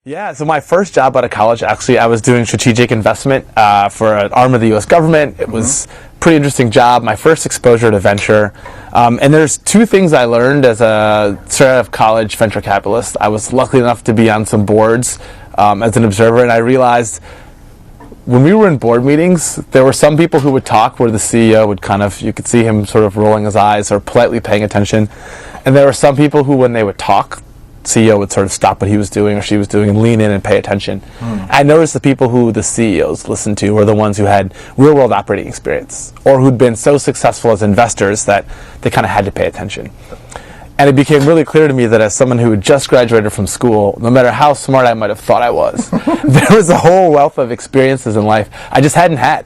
Yeah, so my first job out of college, actually, I was doing strategic investment for an arm of the U.S. government. It was a pretty interesting job, my first exposure to venture. And there's two things I learned as a straight out of college venture capitalist. I was lucky enough to be on some boards as an observer, and I realized when we were in board meetings, there were some people who would talk where the CEO would you could see him sort of rolling his eyes or politely paying attention. And there were some people who, when they would talk, CEO would sort of stop what he was doing or she was doing and lean in and pay attention. I noticed the people who the CEOs listened to were the ones who had real world operating experience or who'd been so successful as investors that they kind of had to pay attention. And it became really clear to me that as someone who had just graduated from school, no matter how smart I might have thought I was, there was a whole wealth of experiences in life I just hadn't had.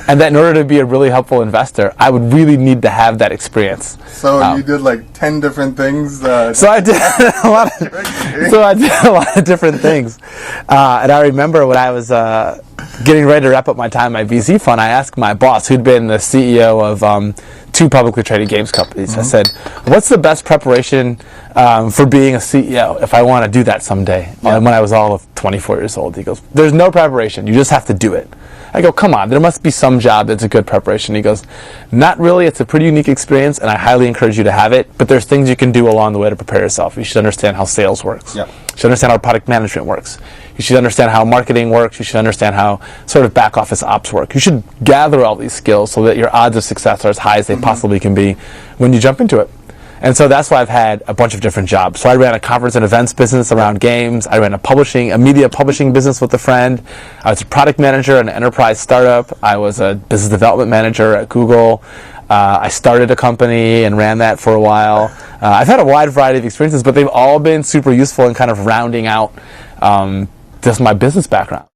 And that in order to be a really helpful investor, I would really need to have that experience. So you did like 10 different things? So I did a lot of different things. And I remember when I was getting ready to wrap up my time at my VC fund, I asked my boss, who'd been the CEO of two publicly traded games companies. I said, what's the best preparation for being a CEO if I want to do that someday? When I was all of 24 years old. He goes, there's no preparation. You just have to do it. I go, come on, there must be some job that's a good preparation. He goes, not really. It's a pretty unique experience, and I highly encourage you to have it, but there's things you can do along the way to prepare yourself. You should understand how sales works. You should understand how product management works. You should understand how marketing works. You should understand how sort of back office ops work. You should gather all these skills so that your odds of success are as high as they possibly can be when you jump into it. And so that's why I've had a bunch of different jobs. So I ran a conference and events business around games. I ran a media publishing business with a friend. I was a product manager at an enterprise startup. I was a business development manager at Google. I started a company and ran that for a while. I've had a wide variety of experiences, but they've all been super useful in kind of rounding out just my business background.